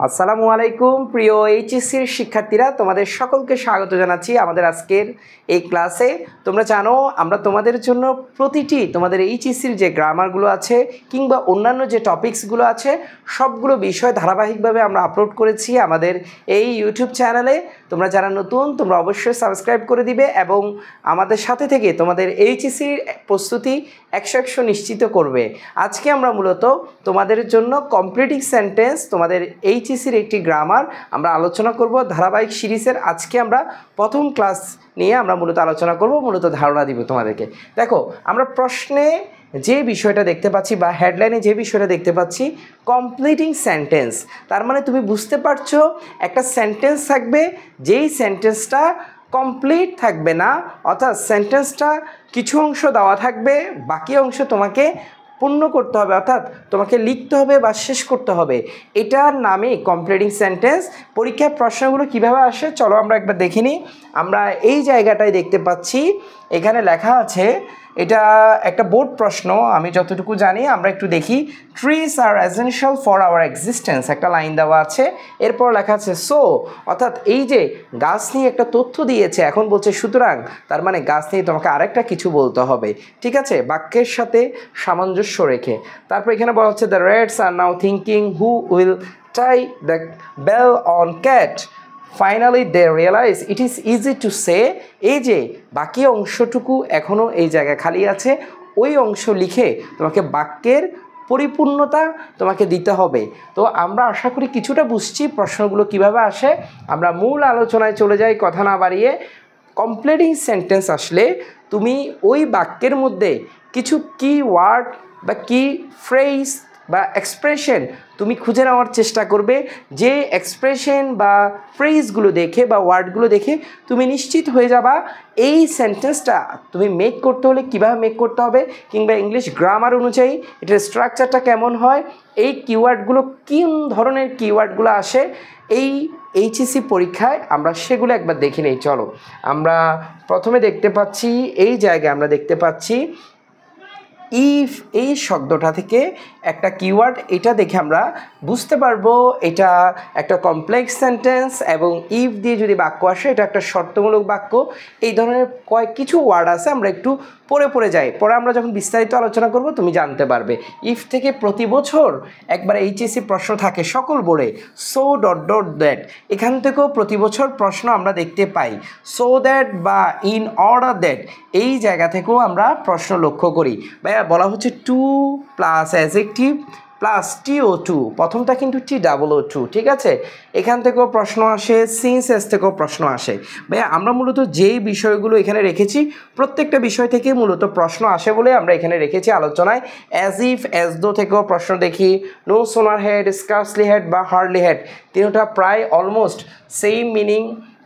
আসসালামু আলাইকুম প্রিয় এইচএসসির শিক্ষার্থীরা, তোমাদের সকলকে স্বাগত জানাচ্ছি আমাদের আজকের এই ক্লাসে। তোমরা জানো আমরা তোমাদের জন্য প্রতিটি তোমাদের এইচএসসির যে গ্রামারগুলো আছে কিংবা অন্যান্য যে টপিকসগুলো আছে সবগুলো বিষয় ধারাবাহিকভাবে আমরা আপলোড করেছি আমাদের এই ইউটিউব চ্যানেলে। তোমরা যারা নতুন তোমরা অবশ্যই সাবস্ক্রাইব করে দিবে এবং আমাদের সাথে থেকে তোমাদের এইচএসসির প্রস্তুতি 100% নিশ্চিত করবে। আজকে আমরা মূলত তোমাদের জন্য কমপ্লিটিং সেন্টেন্স তোমাদের এইচএসসির একটি গ্রামার আমরা আলোচনা করব ধারাবাহিক সিরিজের। আজকে আমরা প্রথম ক্লাস নিয়ে আমরা মূলত আলোচনা করব, মূলত ধারণা দিব তোমাদেরকে। দেখো আমরা প্রশ্নে যে বিষয়টা দেখতে পাচ্ছি বা হেডলাইনে যে বিষয়টা দেখতে পাচ্ছি কমপ্লিটিং সেন্টেন্স, তার মানে তুমি বুঝতে পারছো একটা সেন্টেন্স থাকবে যেই সেন্টেন্সটা কমপ্লিট থাকবে না, অর্থাৎ সেন্টেন্সটা কিছু অংশ দেওয়া থাকবে, বাকি অংশ তোমাকে পূর্ণ করতে হবে, অর্থাৎ তোমাকে লিখতে হবে বা শেষ করতে হবে। এটার নামে কমপ্লিটিং সেন্টেন্স। পরীক্ষার প্রশ্নগুলো কিভাবে আসে চলো আমরা একবার দেখে নিই। আমরা এই জায়গাটায় দেখতে পাচ্ছি এখানে লেখা আছে, এটা একটা বোর্ড প্রশ্ন আমি যতটুকু জানি। আমরা একটু দেখি, trees are essential for our existence, একটা লাইন দেওয়া আছে, এরপর লেখা আছে সো, অর্থাৎ এই যে গাছ নিয়ে একটা তথ্য দিয়েছে, এখন বলছে সুতরাং, তার মানে গাছ নিয়ে তোমাকে আরেকটা কিছু বলতে হবে, ঠিক আছে, বাক্যের সাথে সামঞ্জস্য রেখে। তারপর এখানে বলা হচ্ছে the rats are now thinking who will tie the bell on cat, finally they realize it is easy to say. এই যে বাকি অংশটুকু এখনও এই জায়গায় খালি আছে, ওই অংশ লিখে তোমাকে বাক্যের পরিপূর্ণতা তোমাকে দিতে হবে। তো আমরা আশা করি কিছুটা বুঝছি প্রশ্নগুলো কিভাবে আসে। আমরা মূল আলোচনায় চলে যাই কথা না বাড়িয়ে। কমপ্লিটিং সেন্টেন্স আসলে তুমি ওই বাক্যের মধ্যে কিছু কি ওয়ার্ড বা কি ফ্রেজ বা এক্সপ্রেশন তুমি খুঁজে নেওয়ার চেষ্টা করবে, যে এক্সপ্রেশন বা ফ্রেজগুলো দেখে বা ওয়ার্ডগুলো দেখে তুমি নিশ্চিত হয়ে যাবা এই সেন্টেন্সটা তুমি মেক করতে হলে কীভাবে মেক করতে হবে, কিংবা ইংলিশ গ্রামার অনুযায়ী এটার স্ট্রাকচারটা কেমন হয়, এই কিওয়ার্ডগুলো কী ধরনের কিওয়ার্ডগুলো আসে এই এইচএসসি পরীক্ষায়, আমরা সেগুলো একবার দেখে নেই। চলো আমরা প্রথমে দেখতে পাচ্ছি এই জায়গায় আমরা দেখতে পাচ্ছি ইফ, এই শব্দটা থেকে একটা কিওয়ার্ড, এটা দেখে আমরা বুঝতে পারবো এটা একটা কমপ্লেক্স সেন্টেন্স, এবং ইফ দিয়ে যদি বাক্য আসে এটা একটা শর্তমূলক বাক্য। এই ধরনের কিছু ওয়ার্ড আছে, আমরা একটু পড়ে যাই, পরে আমরা যখন বিস্তারিত আলোচনা করব তুমি জানতে পারবে। ইফ থেকে প্রতি বছর একবার এইচএসসি প্রশ্ন থাকে সকল বোর্ডে, সো ডট ডট দ্যাট, এখান থেকেও প্রতি বছর প্রশ্ন আমরা দেখতে পাই। সো দ্যাট বা ইন অর্ডার দ্যাট, এই জায়গা থেকেও আমরা প্রশ্ন লক্ষ্য করি। ভাইয়া বলা হচ্ছে two plus adjective plus TO2, প্রথমটা কিন্তু TOO2, ঠিক আছে। এখান থেকেও প্রশ্ন আসে, সিন্স এস থেকেও প্রশ্ন আসে। ভাইয়া আমরা মূলত যেই বিষয়গুলো এখানে রেখেছি প্রত্যেকটা বিষয় থেকে মূলত প্রশ্ন আসে বলে আমরা এখানে রেখেছি আলোচনায়। অ্যাজ ইফ, অ্যাজ দো থেকেও প্রশ্ন দেখি, no sooner had, scarcely had বা হার্ডলি হেড, তিনটা প্রায় অলমোস্ট সেম মিনিং,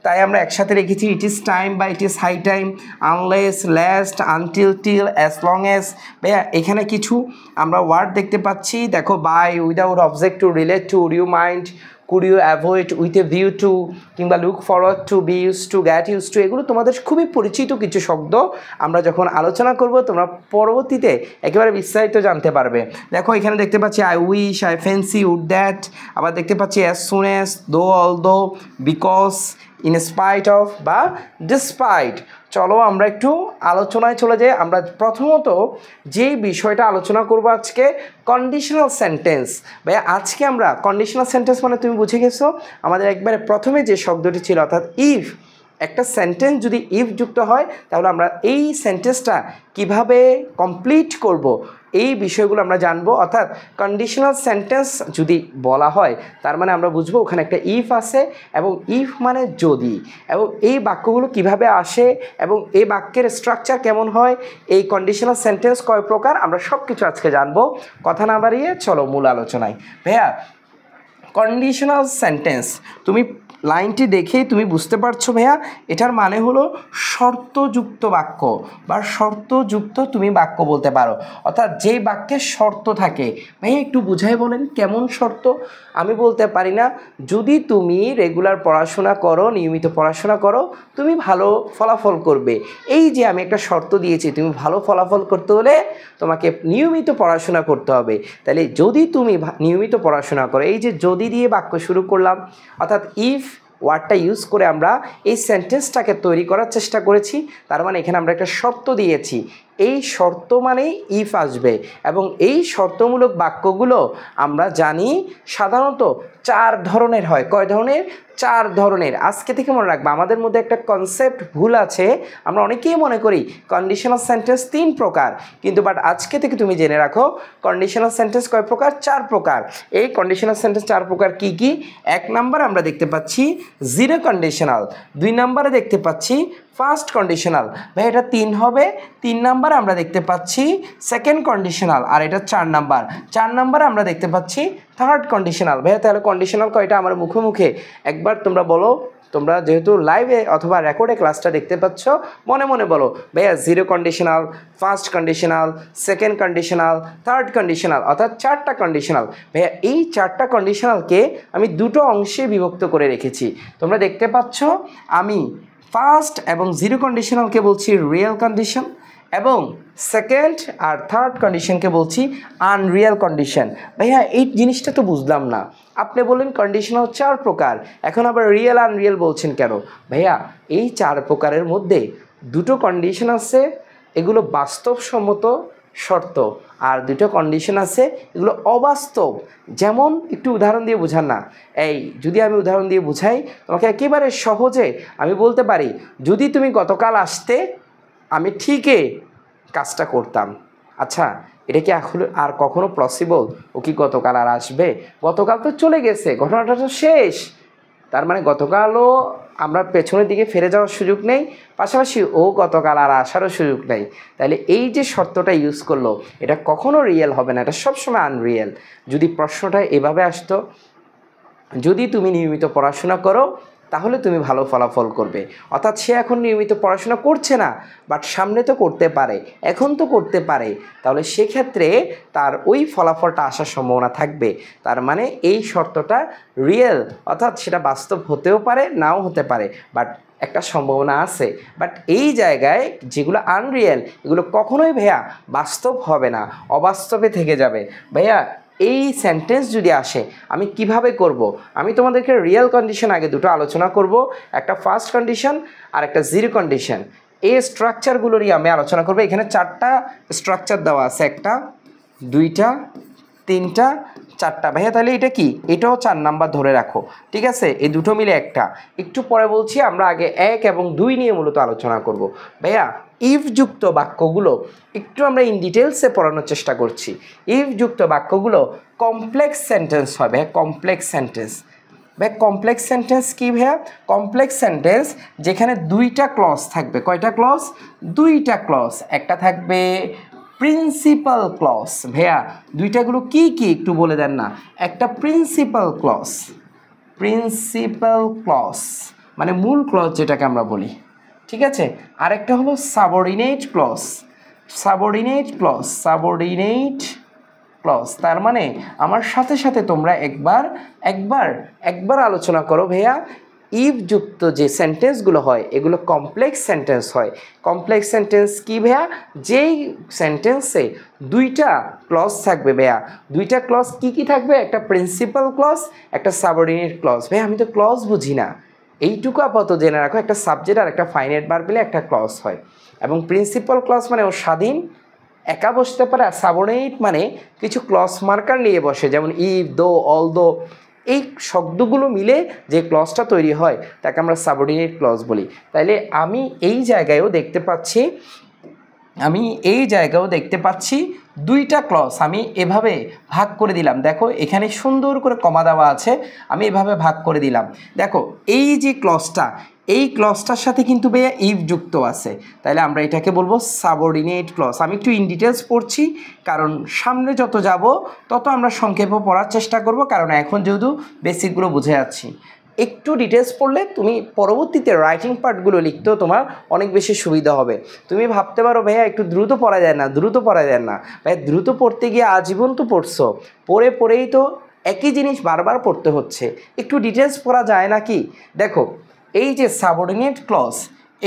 তাই আমরা একসাথে রেখেছি। ইট ইজ টাইম বা it is high time, unless, last, until, till, as long as. ভাইয়া এখানে কিছু আমরা ওয়ার্ড দেখতে পাচ্ছি, দেখো by, without object to, relate to, you mind, could you avoid, with a view to, কিংবা look forward to, be use to, get use to, এগুলো তোমাদের খুবই পরিচিত কিছু শব্দ। আমরা যখন আলোচনা করব তোমরা পরবর্তীতে একেবারে বিস্তারিত জানতে পারবে। দেখো এখানে দেখতে পাচ্ছি I wish, I fancy, would that, আবার দেখতে পাচ্ছি as soon as, though, although, because, in spite of বা ডিসপাইট। চলো আমরা একটু আলোচনায় চলে যাই। আমরা প্রথমত যেই বিষয়টা আলোচনা করব আজকে কন্ডিশনাল সেন্টেন্স। ভাই আজকে আমরা কন্ডিশনাল সেন্টেন্স মানে তুমি বুঝে গেছো, আমাদের একবারে প্রথমে যে শব্দটি ছিল অর্থাৎ ইফ, একটা সেন্টেন্স যদি ইফ যুক্ত হয় তাহলে আমরা এই সেন্টেন্সটা কিভাবে কমপ্লিট করব এই বিষয়গুলো আমরা জানবো। অর্থাৎ কন্ডিশনাল সেন্টেন্স যদি বলা হয় তার মানে আমরা বুঝবো ওখানে একটা ইফ আছে, এবং ইফ মানে যদি, এবং এই বাক্যগুলো কিভাবে আসে এবং এই বাক্যের স্ট্রাকচার কেমন হয়, এই কন্ডিশনাল সেন্টেন্স কয় প্রকার, আমরা সব কিছু আজকে জানবো। কথা না বাড়িয়ে চলো মূল আলোচনায়। ভাইয়া কন্ডিশনাল সেন্টেন্স তুমি লাইনটি দেখেই তুমি বুঝতে পারছো ভাইয়া এটার মানে হলো শর্তযুক্ত বাক্য বা শর্তযুক্ত তুমি বাক্য বলতে পারো, অর্থাৎ যেই বাক্যে শর্ত থাকে। ভাইয়া একটু বুঝাই বলেন কেমন শর্ত? আমি বলতে পারি না যদি তুমি রেগুলার পড়াশোনা করো, নিয়মিত পড়াশোনা করো, তুমি ভালো ফলাফল করবে। এই যে আমি একটা শর্ত দিয়েছি, তুমি ভালো ফলাফল করতে হলে তোমাকে নিয়মিত পড়াশোনা করতে হবে। তাহলে যদি তুমি নিয়মিত পড়াশোনা করো, এই যে যদি দিয়ে বাক্য শুরু করলাম, অর্থাৎ ইফ ওয়ার্ডটা ইউজ করে আমরা এই সেন্টেন্সটাকে তৈরি করার চেষ্টা করেছি। তার মানে এখানে আমরা একটা শর্ত দিয়েছি, এই শর্ত মানেই ইফ আসবে। এবং এই শর্তমূলক বাক্যগুলো আমরা জানি সাধারণত 4 ধরনের হয়। কয় ধরনের? 4 ধরনের। আজকে থেকে মনে রাখবা, আমাদের মধ্যে একটা কনসেপ্ট ভুল আছে, আমরা অনেকেই মনে করি কন্ডিশনাল সেন্টেন্স 3 প্রকার, কিন্তু বাট আজকে থেকে তুমি জেনে রাখো কন্ডিশনাল সেন্টেন্স কয় প্রকার? 4 প্রকার। এই কন্ডিশনাল সেন্টেন্স 4 প্রকার কি কি? 1 নাম্বার আমরা দেখতে পাচ্ছি জিরো কন্ডিশনাল, 2 নাম্বারে দেখতে পাচ্ছি ফার্স্ট কন্ডিশনাল, ভাই এটা 3 হবে। 3 নাম্বার আমরা দেখতে পাচ্ছি সেকেন্ড কন্ডিশনাল, আর এটা 4 নাম্বার। 4 নাম্বারে আমরা দেখতে পাচ্ছি থার্ড কন্ডিশনাল। ভাইয়া তাহলে কন্ডিশনাল কয়টা? আমার মুখে মুখে একবার তোমরা বলো। তোমরা যেহেতু লাইভে অথবা রেকর্ডে ক্লাসটা দেখতে পাচ্ছ, মনে মনে বলো ভাইয়া zero conditional, first conditional, second conditional, third conditional, অর্থাৎ 4টা কন্ডিশনাল। ভাইয়া এই 4টা কন্ডিশনালকে আমি 2টো অংশে বিভক্ত করে রেখেছি। তোমরা দেখতে পাচ্ছ আমি ফার্স্ট এবং জিরো কন্ডিশনালকে বলছি রিয়েল কন্ডিশন, এবং সেকেন্ড আর থার্ড কন্ডিশনকে বলছি আনরিয়েল কন্ডিশন। ভাইয়া এই জিনিসটা তো বুঝলাম না, আপনি বললেন কন্ডিশনাল 4 প্রকার, এখন আবার রিয়েল আনরিয়েল বলছেন কেন? ভাইয়া এই 4 প্রকারের মধ্যে 2টো কন্ডিশন আছে, এগুলো বাস্তবসম্মত শর্ত, আর 2টো কন্ডিশন আছে এগুলো অবাস্তব। যেমন একটু উদাহরণ দিয়ে বোঝান না। এই যদি আমি উদাহরণ দিয়ে বুঝাই তোমাকে একেবারে সহজে, আমি বলতে পারি যদি তুমি গতকাল আসতে আমি ঠিকই কাজটা করতাম। আচ্ছা, এটা কি আসলে আর কখনো পসিবল? ও কি গতকাল আর আসবে? গতকাল তো চলে গেছে, ঘটনাটা তো শেষ। তার মানে গতকালও আমরা পেছনের দিকে ফিরে যাওয়ার সুযোগ নেই, পাশাপাশি ও গতকাল আর আসারও সুযোগ নেই। তাহলে এই যে শর্তটা ইউজ করলো, এটা কখনো রিয়েল হবে না, এটা সবসময় আনরিয়েল। যদি প্রশ্নটা এভাবে আসতো, যদি তুমি নিয়মিত পড়াশোনা করো তাহলে তুমি ভালো ফলাফল করবে, অর্থাৎ সে এখন নিয়মিত পড়াশোনা করছে না, বাট সামনে তো করতে পারে, এখন তো করতে পারে, তাহলে সেক্ষেত্রে তার ওই ফলাফলটা আসার সম্ভাবনা থাকবে। তার মানে এই শর্তটা রিয়েল, অর্থাৎ সেটা বাস্তব হতেও পারে, নাও হতে পারে, বাট একটা সম্ভাবনা আছে। বাট এই জায়গায় যেগুলো আনরিয়েল, এগুলো কখনোই ভাইয়া বাস্তব হবে না, অবাস্তবে থেকে যাবে। ভাইয়া এই সেন্টেন্স যদি আসে আমি কিভাবে করব? আমি তোমাদেরকে রিয়েল কন্ডিশন আগে 2টো আলোচনা করব, একটা ফার্স্ট কন্ডিশন আর একটা জিরো কন্ডিশন। এই স্ট্রাকচারগুলোরই আমি আলোচনা করব। এখানে 4টা স্ট্রাকচার দেওয়া আছে, 1টা 2টা 3টা 4টা। ভাইয়া তাহলে এটা কি? এটাও 4 নাম্বার ধরে রাখো, ঠিক আছে? এই 2টো মিলে একটা, একটু পরে বলছি। আমরা আগে 1 এবং 2 নিয়ে মূলত আলোচনা করব। ভাইয়া ইফযুক্ত বাক্যগুলো একটু আমরা ইন ডিটেলসে পড়ানোর চেষ্টা করছি। ইফযুক্ত বাক্যগুলো কমপ্লেক্স সেন্টেন্স হবে। কমপ্লেক্স সেন্টেন্স, ভাই কমপ্লেক্স সেন্টেন্স কি ভাইয়া? কমপ্লেক্স সেন্টেন্স যেখানে 2টা ক্লজ থাকবে। কয়টা ক্লজ? 2টা ক্লজ। একটা থাকবে প্রিন্সিপাল ক্লজ। ভাইয়া 2টাগুলো কি কি একটু বলে দেন না। একটা প্রিন্সিপাল ক্লজ, প্রিন্সিপাল ক্লজ মানে মূল ক্লজ যেটাকে আমরা বলি, ঠিক আছে? আরেকটা হলো subordinate clause, subordinate clause, subordinate clause. তার মানে আমার সাথে সাথে তোমরা একবার আলোচনা করো ভাইয়া, ইফযুক্ত যে সেন্টেন্সগুলো হয় এগুলো কমপ্লেক্স সেন্টেন্স হয়। কমপ্লেক্স সেন্টেন্স কি ভাইয়া? যেই সেন্টেন্সে 2টা ক্লজ থাকবে। ভাইয়া 2টা ক্লজ কি কি থাকবে? একটা প্রিন্সিপাল ক্লজ, একটা সাবঅর্ডিনেট ক্লজ। ভাইয়া আমি তো ক্লজ বুঝি না, এইটুকু আপাতত জেনে রাখো। একটা সাবজেক্ট আর একটা ফাইনাইট ভার্ব মিলে একটা ক্লজ হয়, এবং প্রিন্সিপাল ক্লজ মানে ও স্বাধীন, একা বসতে পারে। আর সাবঅর্ডিনেট মানে কিছু ক্লজ মার্কার নিয়ে বসে, যেমন ইফ, দো, অল দো, এই শব্দগুলো মিলে যে ক্লজটা তৈরি হয় তাকে আমরা সাবঅর্ডিনেট ক্লজ বলি। তাইলে আমি এই জায়গায়ও দেখতে পাচ্ছি 2টা ক্লজ আমি এভাবে ভাগ করে দিলাম। দেখো এখানে সুন্দর করে কমা দেওয়া আছে, আমি এভাবে ভাগ করে দিলাম। দেখো এই যে ক্লজটা, এই ক্লজটার সাথে কিন্তু ভাইয়া ইফ যুক্ত আছে, তাহলে আমরা এটাকে বলবো সাবঅর্ডিনেট ক্লজ। আমি একটু ইন ডিটেলস পড়ছি, কারণ সামনে যত যাব তত আমরা সংক্ষেপে পড়ার চেষ্টা করব, কারণ এখন যেহেতু বেসিকগুলো বুঝে যাচ্ছি। একটু ডিটেলস পড়লে তুমি পরবর্তীতে রাইটিং পার্টগুলো লিখতেও তোমার অনেক বেশি সুবিধা হবে। তুমি ভাবতে পারো ভাইয়া একটু দ্রুত পড়া যায় না, দ্রুত পড়া যায় না। ভাইয়া দ্রুত পড়তে গিয়ে আজীবন তো পড়ছো, পড়েই তো একই জিনিস বারবার পড়তে হচ্ছে, একটু ডিটেলস পড়া যায় না কি? দেখো এই যে সাবঅর্ডিনেট ক্লজ,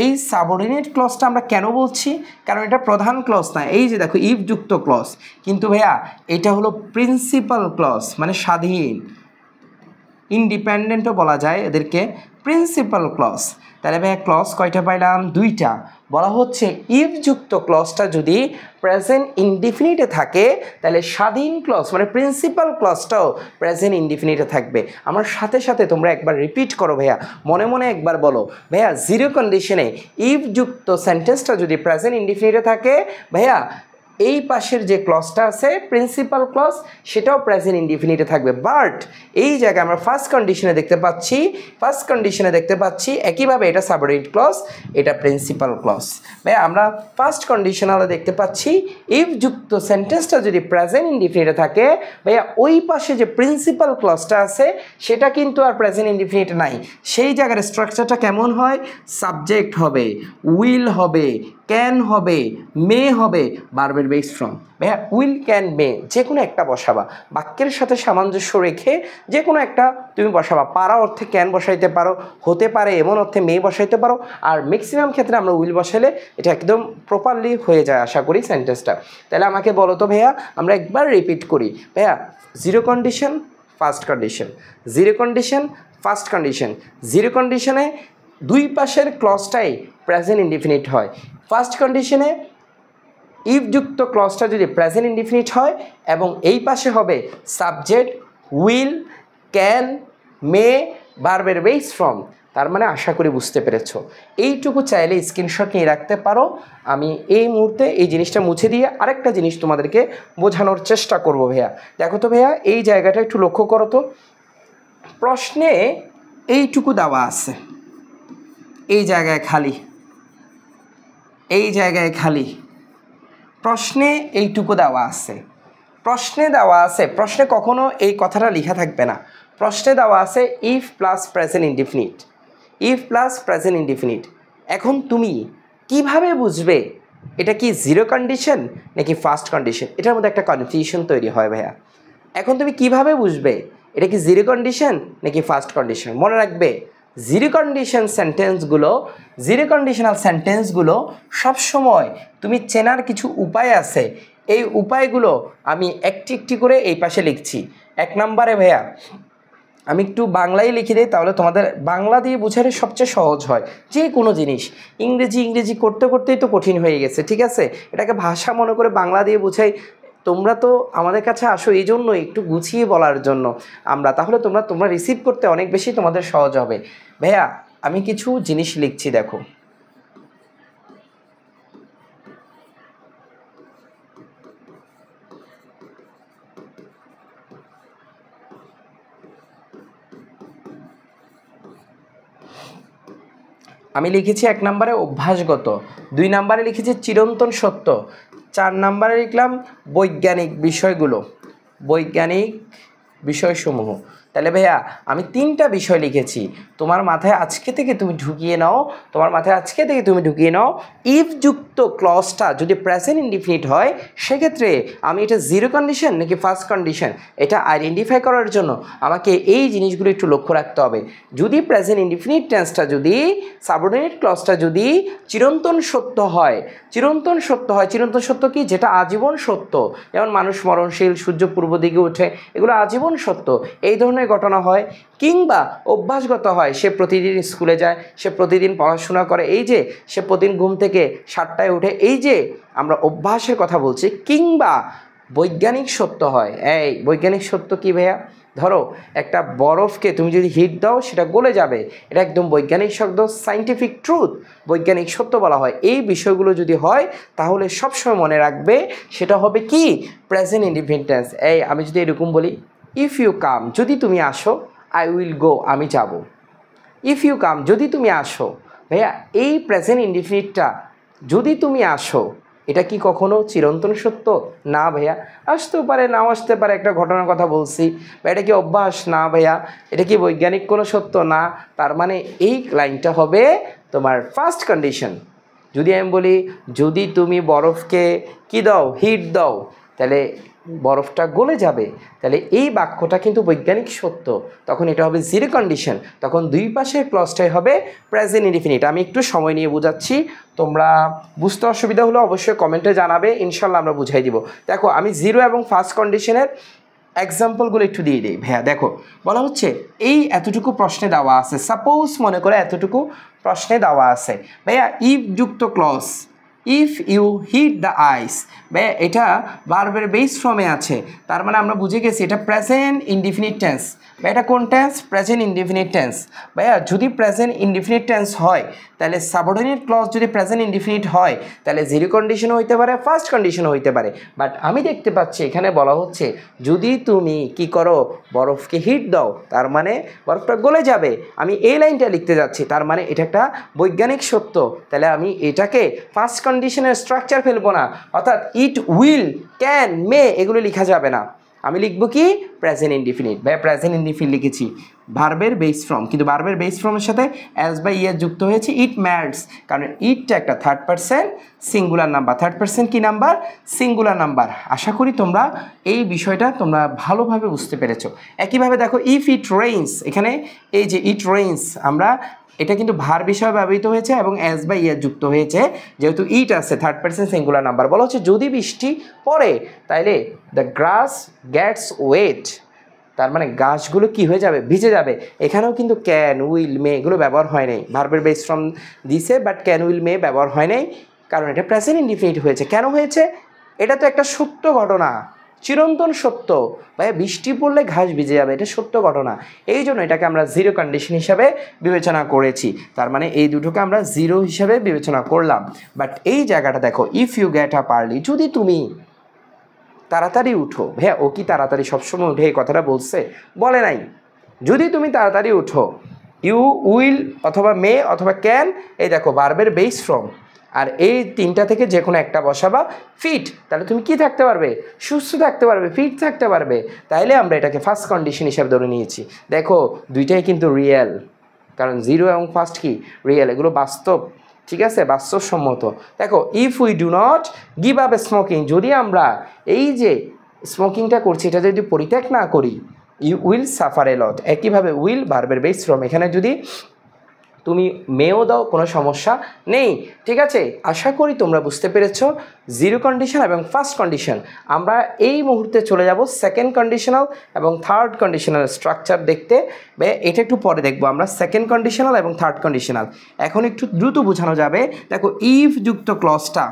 এই সাবঅর্ডিনেট ক্লজটা আমরা কেন বলছি? কারণ এটা প্রধান ক্লজ না। এই যে দেখো ইফ যুক্ত ক্লজ, কিন্তু ভাইয়া এটা হলো প্রিন্সিপাল ক্লজ, মানে স্বাধীন, ইন্ডিপেন্ডেন্টও বলা যায় এদেরকে, প্রিন্সিপাল ক্লজ। তাহলে ভাইয়া ক্লজ কয়টা পাইলাম? দুইটা। বলা হচ্ছে ইফ যুক্ত ক্লজটা যদি প্রেজেন্ট ইনডিফিনিটে থাকে তাহলে স্বাধীন ক্লজ মানে প্রিন্সিপাল ক্লজটাও প্রেজেন্ট ইনডিফিনিটে থাকবে। আমার সাথে সাথে তোমরা একবার রিপিট করো ভাইয়া, মনে মনে একবার বলো ভাইয়া, জিরো কন্ডিশনে ইফ যুক্ত সেন্টেন্সটা যদি প্রেজেন্ট ইনডিফিনিটে থাকে ভাইয়া এই পাশের যে ক্লজটা আছে প্রিন্সিপাল ক্লজ সেটাও প্রেজেন্ট ইনডিফিনিটে থাকবে। বাট এই জায়গায় আমরা ফার্স্ট কন্ডিশনে দেখতে পাচ্ছি একইভাবে এটা সাবঅর্ডিনেট ক্লজ, এটা প্রিন্সিপাল ক্লজ। ভাই আমরা ফার্স্ট কন্ডিশনালে দেখতে পাচ্ছি ইফ যুক্ত সেন্টেন্সটা যদি প্রেজেন্ট ইনডিফিনিটে থাকে ভাইয়া ওই পাশে যে প্রিন্সিপাল ক্লজটা আছে সেটা কিন্তু আর প্রেজেন্ট ইনডিফিনিটে নাই। সেই জায়গার স্ট্রাকচারটা কেমন হয়? সাবজেক্ট হবে, উইল হবে, ক্যান হবে, মে হবে, ভার্বের বেস ফর্ম। ভাইয়া উইল ক্যান মে যে কোনো একটা বসাবা, বাক্যের সাথে সামঞ্জস্য রেখে যে কোনো একটা তুমি বসাবা। পারা অর্থে ক্যান বসাইতে পারো, হতে পারে এমন অর্থে মে বসাইতে পারো, আর ম্যাক্সিমাম ক্ষেত্রে আমরা উইল বসালে এটা একদম প্রপারলি হয়ে যায় আশা করি সেন্টেন্সটা। তাহলে আমাকে বলো তো ভাইয়া, আমরা একবার রিপিট করি ভাইয়া, zero condition first condition, zero condition first condition. Zero কন্ডিশনে দুই পাশের ক্লজটাই প্রেজেন্ট ইনডিফিনিট হয়। ফার্স্ট কন্ডিশনে ইফ যুক্ত ক্লজটা যদি প্রেজেন্ট ইনডিফিনিট হয় এবং এই পাশে হবে সাবজেক্ট, উইল, ক্যান, মে, ভার্বের বেস ফর্ম। তার মানে আশা করি বুঝতে পেরেছো। এইটুকু চাইলে স্ক্রিনশট নিয়ে রাখতে পারো। আমি এই মুহূর্তে এই জিনিসটা মুছে দিয়ে আরেকটা জিনিস তোমাদেরকে বোঝানোর চেষ্টা করব ভাইয়া। দেখো তো ভাইয়া এই জায়গাটা একটু লক্ষ্য করো তো, প্রশ্নে এইটুকু দেওয়া আছে, এই জায়গায় খালি, এই জায়গায় খালি, প্রশ্নে এইটুকু দেওয়া আছে, প্রশ্নে কখনো এই কথাটা লেখা থাকবে না। প্রশ্নে দেওয়া আছে ইফ প্লাস প্রেজেন্ট ইনডিফিনিট। এখন তুমি কিভাবে বুঝবে এটা কি জিরো কন্ডিশন নাকি ফার্স্ট কন্ডিশন? এটার মধ্যে একটা কনফিউশন তৈরি হয় ভাইয়া। এখন তুমি কিভাবে বুঝবে এটা কি জিরো কন্ডিশন নাকি ফার্স্ট কন্ডিশন? মনে রাখবে জিরো কন্ডিশনাল সেন্টেন্সগুলো সবসময় তুমি চেনার কিছু উপায় আছে। এই উপায়গুলো আমি একটি একটি করে এই পাশে লিখছি। এক নম্বরে ভাইয়া আমি একটু বাংলায় লিখে দিই, তাহলে তোমাদের বাংলা দিয়ে বোঝালে সবচেয়ে সহজ হয়। যে কোনো জিনিস ইংরেজি করতেই তো কঠিন হয়ে গেছে, ঠিক আছে? এটাকে ভাষা মনে করে বাংলা দিয়ে বোঝাই। তোমরা তো আমাদের কাছে আসো এই জন্য একটু গুছিয়ে বলার জন্য আমরা, তাহলে তোমরা রিসিভ করতে অনেক বেশি তোমাদের সহজ হবে। ভাইয়া আমি কিছু জিনিস লিখছি, দেখো আমি লিখেছি এক নম্বরে অভ্যাসগত, দুই নম্বরে লিখেছি চিরন্তন সত্য, 4 নম্বরে লিখলাম বৈজ্ঞানিক বিষয়সমূহ। তাহলে ভাইয়া আমি 3টা বিষয় লিখেছি। তোমার মাথায় আজকে থেকে তুমি ঢুকিয়ে নাও ইফ যুক্ত ক্লজটা যদি প্রেজেন্ট ইনডিফিনিট হয় সেক্ষেত্রে আমি এটা জিরো কন্ডিশন নাকি ফার্স্ট কন্ডিশন এটা আইডেন্টিফাই করার জন্য আমাকে এই জিনিসগুলো একটু লক্ষ্য রাখতে হবে। যদি প্রেজেন্ট ইনডিফিনিট টেন্সটা যদি সাবঅর্ডিনেট ক্লজটা যদি চিরন্তন সত্য হয়, চিরন্তন সত্য কি? যেটা আজীবন সত্য, যেমন মানুষ মরণশীল, সূর্য পূর্ব দিকে ওঠে, এগুলো আজীবন সত্য, এই ধরনের ঘটনা হয়। কিংবা অভ্যাসগত হয়, সে প্রতিদিন স্কুলে যায়, সে প্রতিদিন পড়াশোনা করে, এই যে সে প্রতিদিন ঘুম থেকে 7টায় উঠে, এই যে আমরা অভ্যাসের কথা বলছি। কিংবা বৈজ্ঞানিক সত্য হয়। এই বৈজ্ঞানিক সত্য কি ভাইয়া? ধরো একটা বরফকে তুমি যদি হিট দাও সেটা গলে যাবে, এটা একদম বৈজ্ঞানিক শব্দ, সায়েন্টিফিক ট্রুথ, বৈজ্ঞানিক সত্য বলা হয়। এই বিষয়গুলো যদি হয় তাহলে সবসময় মনে রাখবে সেটা হবে কি? Present indefinite tense. এই আমি যদি এরকম বলি ইফ ইউ কাম, যদি তুমি আসো, আই উইল গো, আমি যাব। ইফ ইউ কাম, যদি তুমি আসো, ভাইয়া এই প্রেজেন্ট ইনডিফিনিটটা যদি তুমি আসো, এটা কি কখনো চিরন্তন সত্য? না ভাইয়া, আসতেও পারে নাও আসতে পারে, একটা ঘটনার কথা বলছি। বা এটা কি অভ্যাস? না ভাইয়া। এটা কি বৈজ্ঞানিক কোনো সত্য? না। তার মানে এই লাইনটা হবে তোমার ফার্স্ট কন্ডিশন। যদি আমি বলি যদি তুমি বরফকে কি দাও, হিট দাও, তাহলে বরফটা গলে যাবে, তাহলে এই বাক্যটা কিন্তু বৈজ্ঞানিক সত্য। তখন এটা হবে জিরো কন্ডিশন, তখন দুই পাশের ক্লজটাই হবে প্রেজেন্ট ইনডিফিনিট। আমি একটু সময় নিয়ে বোঝাচ্ছি, তোমরা বুঝতে অসুবিধা হলে অবশ্যই কমেন্টে জানাবে, ইনশাল্লাহ আমরা বুঝাই দিব। দেখো আমি জিরো এবং ফার্স্ট কন্ডিশনের এক্সাম্পলগুলো একটু দিয়ে দিই ভাইয়া। দেখো বলা হচ্ছে এই এতটুকু প্রশ্নে দেওয়া আছে, সাপোজ মনে করে এতটুকু প্রশ্নে দেওয়া আছে ভাইয়া ইফ যুক্ত clause, if you hit the ice, ভাইয়া এটা ভার্বের বেস ফর্মে আছে, তার মানে আমরা বুঝে গেছি এটা প্রেজেন্ট ইনডিফিনিট টেন্স। ভাইয়া এটা কোন টেন্স? Present indefinite tense. ভাইয়া যদি প্রেজেন্ট ইনডিফিনিট টেন্স হয় তাহলে সাবঅর্ডিনেট ক্লজ যদি প্রেজেন্ট ইনডিফিনিট হয় তাহলে জিরো কন্ডিশনও হইতে পারে, ফার্স্ট কন্ডিশনও হইতে পারে। বাট আমি দেখতে পাচ্ছি এখানে বলা হচ্ছে যদি তুমি কি করো, বরফকে হিট দাও, তার মানে বরফটা গলে যাবে। আমি এই লাইনটা লিখতে যাচ্ছি, তার মানে এটা একটা বৈজ্ঞানিক সত্য। তাহলে আমি এটাকে ফার্স্ট কন্ডিশনের স্ট্রাকচার ফেলবো না, অর্থাৎ ইট উইল, ক্যান, মে এগুলো লেখা যাবে না। আমি লিখবো কি প্রেজেন্ট ইনডিফিনিট। ভাই প্রেজেন্ট ইনডিফিনিট লিখেছি ভার্বের বেস ফর্ম, কিন্তু ভার্বের বেস ফর্মের সাথে অ্যাজ বা ইয়ার যুক্ত হয়েছে ইট ম্যাটার্স, কারণ ইটটা একটা third person singular number. Third person কি নাম্বার? Singular number. আশা করি তোমরা এই বিষয়টা তোমরা ভালোভাবে বুঝতে পেরেছো। একইভাবে দেখো ইফ ইট রেইনস, এখানে এই যে ইট রেইনস আমরা এটা কিন্তু ভার্ব হিসাবে ব্যবহৃত হয়েছে এবং অ্যাজ বা ইয়ার যুক্ত হয়েছে, যেহেতু ইট আছে থার্ড পারসন সিঙ্গুলার নাম্বার। বলা হচ্ছে যদি বৃষ্টি পড়ে তাইলে দ্য গ্রাস গেটস ওয়েট, তার মানে গাছগুলো কি হয়ে যাবে? ভিজে যাবে। এখানেও কিন্তু ক্যান, উইল, মে এগুলো ব্যবহার হয় নাই, ভার্বের বেস ফর্ম দিছে বাট ক্যান, উইল, মে ব্যবহার হয় নাই, কারণ এটা প্রেজেন্ট ইনডিফিনিট হয়েছে। কেন হয়েছে? এটা তো একটা সত্য ঘটনা, চিরন্তন সত্য। ভাই বৃষ্টি পড়লে ঘাস ভিজে যাবে, এটা সত্য ঘটনা। এই জন্য এটাকে আমরা জিরো কন্ডিশন হিসাবে বিবেচনা করেছি। তার মানে এই দুটোকে আমরা জিরো হিসাবে বিবেচনা করলাম। বাট এই জায়গাটা দেখো if you get up early, যদি তুমি তাড়াতাড়ি উঠো। ভাইয়া ও কি তাড়াতাড়ি সবসময় উঠে এই কথাটা বলছে? বলে নাই। যদি তুমি তাড়াতাড়ি উঠো, ইউ উইল অথবা মে অথবা ক্যান, এই দেখো ভার্বের বেস ফর্ম, আর এই তিনটা থেকে যে কোনো একটা বসাবা ফিট, তাহলে তুমি কি থাকতে পারবে? সুস্থ থাকতে পারবে, ফিট থাকতে পারবে। তাইলে আমরা এটাকে ফার্স্ট কন্ডিশন হিসাবে ধরে নিয়েছি। দেখো দুইটাই কিন্তু রিয়েল, কারণ জিরো এবং ফার্স্ট কি রিয়েল, এগুলো বাস্তব, ঠিক আছে, বাস্তবসম্মত। দেখো if we do not give up smoking, যদি আমরা এই যে স্মোকিংটা করছি এটা যদি পরিত্যাগ না করি, ইউ উইল সাফার এ লট। একইভাবে উইল ভার্বের বেস ফর্ম, এখানে যদি তুমি মেও দাও কোনো সমস্যা নেই, ঠিক আছে। আশা করি তোমরা বুঝতে পেরেছো জিরো কন্ডিশন এবং ফার্স্ট কন্ডিশন। আমরা এই মুহূর্তে চলে যাব সেকেন্ড কন্ডিশনাল এবং থার্ড কন্ডিশনাল স্ট্রাকচার দেখতে। এটা একটু পরে দেখবো আমরা, সেকেন্ড কন্ডিশনাল এবং থার্ড কন্ডিশনাল। এখন একটু দ্রুত বোঝানো যাবে। দেখো ইফ যুক্ত ক্লজটা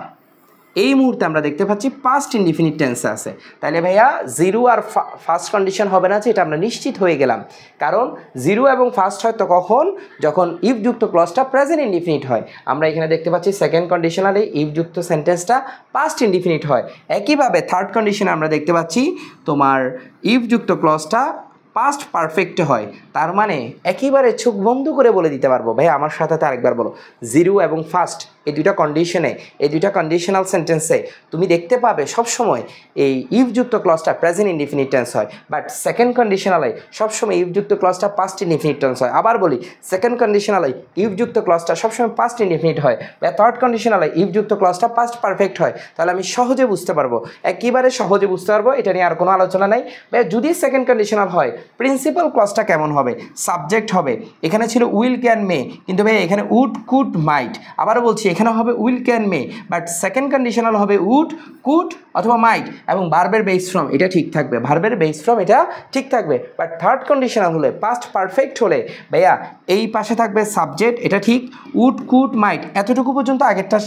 এই মুহূর্তে আমরা দেখতে পাচ্ছি পাস্ট ইনডিফিনিট টেন্সে আছে, তাহলে ভাইয়া জিরো আর ফার্স্ট কন্ডিশন হবে না, যে এটা আমরা নিশ্চিত হয়ে গেলাম। কারণ জিরো এবং ফার্স্ট হয় তো কখন? যখন ইফ যুক্ত ক্লজটা প্রেজেন্ট ইনডিফিনিট হয়। আমরা এখানে দেখতে পাচ্ছি সেকেন্ড কন্ডিশনালে ইফ যুক্ত সেন্টেন্সটা পাস্ট ইনডিফিনিট হয়। একইভাবে থার্ড কন্ডিশনে আমরা দেখতে পাচ্ছি তোমার ইফ যুক্ত ক্লজটা পাস্ট পারফেক্ট হয়। তার মানে একেবারে চোখ বন্ধ করে বলে দিতে পারবো, ভাই আমার সাথে তো আরেকবার বলো, জিরো এবং ফার্স্ট এই দুইটা কন্ডিশনে, এই দুইটা কন্ডিশনাল সেন্টেন্সে তুমি দেখতে পাবে সবসময় এই ইফযুক্ত ক্লজটা প্রেজেন্ট ইনডিফিনিট টেন্স হয়, বাট সেকেন্ড কন্ডিশনালে সবসময় ইফযুক্ত ক্লজটা পাস্ট ইনডিফিনিট টেন্স হয়। আবার বলি, সেকেন্ড কন্ডিশনালে ইফযুক্ত ক্লজটা সবসময় পাস্ট ইনডিফিনিট হয়, বা থার্ড কন্ডিশনালে ইফযুক্ত ক্লজটা পাস্ট পারফেক্ট হয়। তাহলে আমি সহজে বুঝতে পারবো, একেবারে সহজে বুঝতে পারবো, এটা নিয়ে আর কোনো আলোচনা নাই। বা যদি সেকেন্ড কন্ডিশনাল হয়, প্রিন্সিপাল ক্লজটা কেমন হবে? সাবজেক্ট হবে। এখানে ছিল উইল ক্যান মে, কিন্তু ভাই এখানে উড কুড মাইট। আবারও বলছি, এখানে হবে will can May, but second conditional হবে উড কুড অথবা মাইট, এবং ভার্বের বেস ফর্ম এটা ঠিক থাকবে, ভার্বের বেস ফর্ম এটা ঠিক থাকবে। বাট থার্ড কন্ডিশনাল হলে, পাস্ট পারফেক্ট হলে ভাইয়া এই পাশে থাকবে সাবজেক্ট, এটা ঠিক, উড কুড মাইট এতটুকু পর্যন্ত আগেরটার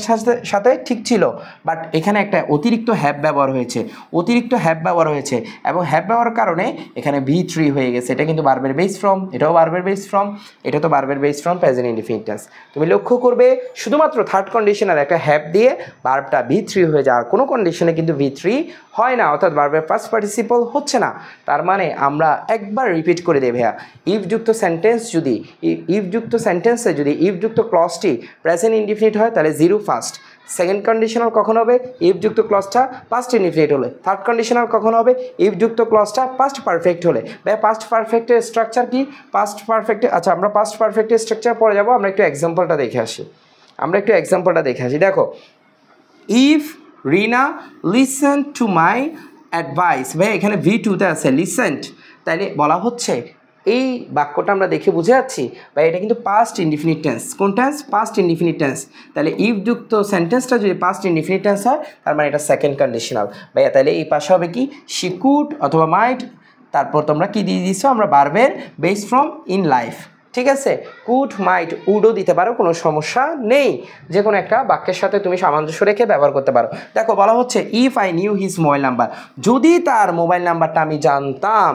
সাথে ঠিক ছিল। বাট এখানে একটা অতিরিক্ত হ্যাভ ব্যবহার হয়েছে, অতিরিক্ত হ্যাভ ব্যবহার হয়েছে, এবং হ্যাভ ব্যবহারের কারণে এখানে V3 হয়ে গেছে। এটা কিন্তু ভার্বের বেস ফর্ম, এটাও ভার্বের বেস ফর্ম, এটা তো ভার্বের base form present indefinite tense. তুমি লক্ষ্য করবে শুধুমাত্র থার্ড কন্ডিশনাল একটা হ্যাভ দিয়ে ভার্বটা V3 হয়ে যায়, আর কোনো কন্ডিশনে কিন্তু V3 হয় না, অর্থাৎ ভার্বের ফার্স্ট পার্টিসিপল হচ্ছে না। তার মানে আমরা একবার রিপিট করে দেই ভাইয়া, ইফযুক্ত সেন্টেন্স যদি, ইফযুক্ত সেন্টেন্সে যদি ইফযুক্ত ক্লজটি প্রেজেন্ট ইনডিফিনিট হয় তাহলে জিরো ফার্স্ট, সেকেন্ড কন্ডিশনাল কখন হবে ইফ যুক্ত ক্লজটা পাস্ট ইনডিফিনিট হলে। থার্ড কন্ডিশনাল কখন হবে ইফ যুক্ত ক্লজটা পাস্ট পারফেক্ট হলে। ভাইয়া পাস্ট পারফেক্টের স্ট্রাকচার কি? পাস্ট পারফেক্টে আচ্ছা আমরা পাস্ট পারফেক্টের স্ট্রাকচার পরে যাবো, আমরা একটু এক্সাম্পলটা দেখে আসি। দেখো, if Rina listen to my advice, ভাই এখানে V2তে আছে লিসেন্ট, তাইলে বলা হচ্ছে এই বাক্যটা আমরা দেখে বুঝে যাচ্ছি ভাই এটা কিন্তু পাস্ট ইনডিফিনিট টেন্স। কোন টেন্স? Past indefinite tense. তাহলে ইফ যুক্ত সেন্টেন্সটা যদি পাস্ট ইনডিফিনিট টেন্স হয় তার মানে এটা সেকেন্ড কন্ডিশনাল। ভাইয়া তাহলে এই পাশে হবে কি শি কুড অথবা মাইট, তারপর তোমরা কি দিয়ে দিচ্ছ আমরা ভার্বের বেস ফ্রম ইন লাইফ, ঠিক আছে? কুড মাইট উডও দিতে পারো, কোনো সমস্যা নেই, যে কোনো একটা বাক্যের সাথে তুমি সামঞ্জস্য রেখে ব্যবহার করতে পারো। দেখো বলা হচ্ছে if I knew his mobile number, যদি তার মোবাইল নাম্বারটা আমি জানতাম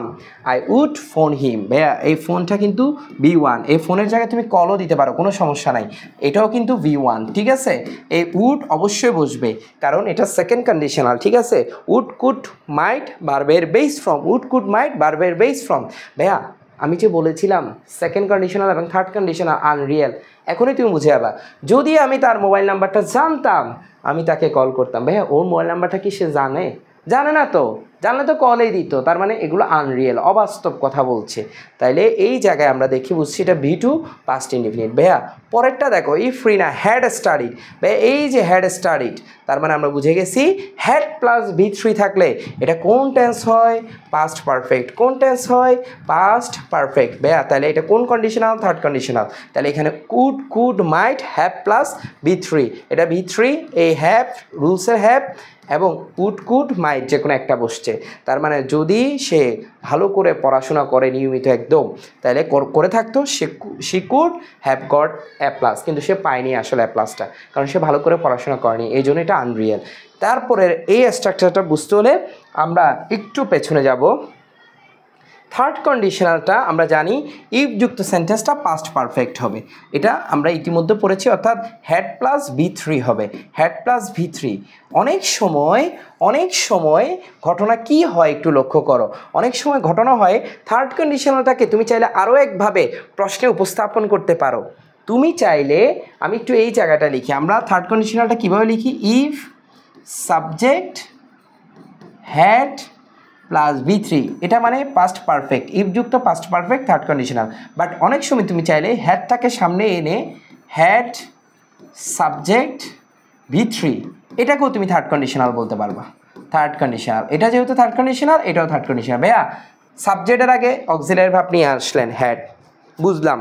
আই উড ফোন হিম। ভাইয়া এই ফোনটা কিন্তু V1, এই ফোনের জায়গায় তুমি কলও দিতে পারো, কোনো সমস্যা নাই, এটাও কিন্তু V1, ঠিক আছে? এই উড অবশ্যই বসবে কারণ এটা সেকেন্ড কন্ডিশনাল, ঠিক আছে? উড কুড মাইট ভার্বের base form, would could might ভার্বের বেস ফ্রম। ভাইয়া আমি যে বলেছিলাম সেকেন্ড কন্ডিশনাল এবং থার্ড কন্ডিশনাল আনরিয়েল, এখনই তুমি বুঝে যাবা। যদি আমি তার মোবাইল নাম্বারটা জানতাম আমি তাকে কল করতাম। ভাইয়া ওর মোবাইল নাম্বারটা কি সে জানে না তো, জানলে তো কলেই দিত, তার মানে এগুলো আনরিয়েল, অবাস্তব কথা বলছে। তাইলে এই জায়গায় আমরা দেখি বুঝছি এটা V2 পাস্ট ইনডিফিনিট। ভাইয়া পরেরটা দেখো, ইফ রিনা হ্যাড স্টাডিড, ভাইয়া এই যে হ্যাড স্টাডিড তার মানে আমরা বুঝে গেছি হ্যাড প্লাস V3 থাকলে এটা কোন টেন্স হয়? Past perfect. কোন টেন্স হয়? Past perfect. ভাইয়া তাহলে এটা কোন কন্ডিশনাল? Third conditional. তাহলে এখানে could might have plus V3, এটা V3, এই হ্যাভ রুলসের হ্যাভ এবং কুড মাইট যে কোনো একটা বসছে। তার মানে যদি সে ভালো করে পড়াশোনা করে নিয়মিত একদম, তাহলে করে থাকতো সে কুড হ্যাভ গট A+, কিন্তু সে পায়নি আসলে A+, কারণ সে ভালো করে পড়াশোনা করেনি, এই জন্য এটা আনরিয়েল। তারপরে এই স্ট্রাকচারটা বুঝতে হলে আমরা একটু পেছনে যাব। থার্ড কন্ডিশনালটা আমরা জানি ইফ যুক্ত সেন্টেন্সটা পাস্ট পারফেক্ট হবে, এটা আমরা ইতিমধ্যে পড়েছি, অর্থাৎ হ্যাড প্লাস V3 হবে, হ্যাড প্লাস V3। অনেক সময় ঘটনা কি হয় একটু লক্ষ্য করো, অনেক সময় ঘটনা হয় থার্ড কন্ডিশনালটাকে তুমি চাইলে আরও একভাবে প্রশ্নে উপস্থাপন করতে পারো। তুমি চাইলে, আমি একটু এই জায়গাটা লিখি, আমরা থার্ড কন্ডিশনালটা কীভাবে লিখি? If subject had plus V3, এটা মানে পাস্ট পারফেক্ট, ইফ যুক্ত past perfect third conditional. But অনেক সময় তুমি চাইলে হ্যাডটাকে সামনে এনে হ্যাড সাবজেক্ট V3, এটাকেও তুমি থার্ড কন্ডিশনাল বলতে পারবা। থার্ড কন্ডিশনাল, এটা যেহেতু থার্ড কন্ডিশনাল এটাও থার্ড কন্ডিশনাল। ভাইয়া সাবজেক্টের আগে অক্সিলারি ভার্ব নিয়ে আসলেন হ্যাড, বুঝলাম।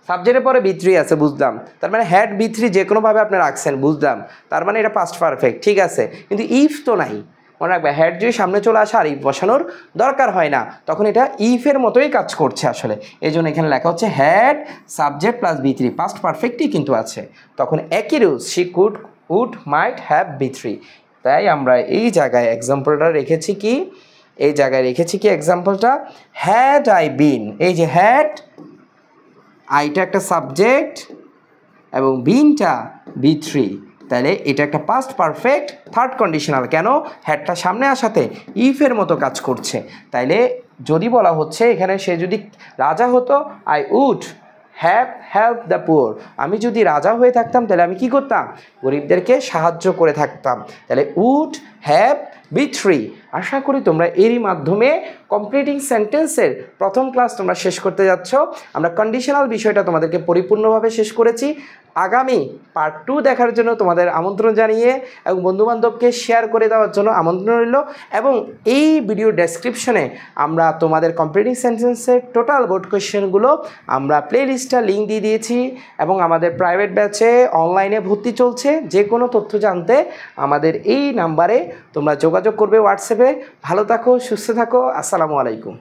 সাবজেক্টের পরে V3 আছে, বুঝলাম। তার মানে হ্যাড V3 যে কোনোভাবে আপনি রাখছেন, বুঝলাম। তার মানে এটা পাস্ট পারফেক্ট, ঠিক আছে। কিন্তু ইফ তো নাই, মনে রাখবে হ্যাড যদি সামনে চলে আসে আর ইফ বসানোর দরকার হয় না, তখন এটা ইফের মতোই কাজ করছে আসলে। এই জন্য এখানে লেখা হচ্ছে had subject plus V3, past পারফেক্টই কিন্তু আছে, তখন একই rules, she would might have V3। তাই আমরা এই জায়গায় এক্সাম্পলটা রেখেছি কি, এক্সাম্পলটা হ্যাড আই বিন, এই যে হ্যাড আইটা একটা সাবজেক্ট এবং বিনটা V3, তাহলে এটা একটা পাস্ট পারফেক্ট থার্ড কন্ডিশনাল। কেন? হ্যাডটা সামনে আসাতে ইফের মতো কাজ করছে। তাইলে যদি বলা হচ্ছে এখানে সে যদি রাজা হতো, I would have help the poor, আমি যদি রাজা হয়ে থাকতাম তাহলে আমি কি করতাম? গরিবদেরকে সাহায্য করে থাকতাম। তাহলে উড হ্যাভ V3। আশা করি তোমরা এরই মাধ্যমে কমপ্লিটিং সেন্টেন্সের প্রথম ক্লাস তোমরা শেষ করতে যাচ্ছ। আমরা কন্ডিশনাল বিষয়টা তোমাদেরকে পরিপূর্ণভাবে শেষ করেছি। আগামী পার্ট 2 দেখার জন্য তোমাদের আমন্ত্রণ জানিয়ে এবং বন্ধুবান্ধবকে শেয়ার করে দেওয়ার জন্য আমন্ত্রণ রইল। এবং এই ভিডিও ডেসক্রিপশনে আমরা তোমাদের কমপ্লিটিং সেন্টেন্সের টোটাল বোর্ড কোয়েশ্চেনগুলো আমরা প্লেলিস্টটা লিঙ্ক দিয়ে দিয়েছি এবং আমাদের প্রাইভেট ব্যাচে অনলাইনে ভর্তি চলছে। যে কোনো তথ্য জানতে আমাদের এই নাম্বারে তোমরা যোগাযোগ করবে হোয়াটসঅ্যাপে। ভালো থাকো, সুস্থ থাকো, আসসালামু আলাইকুম।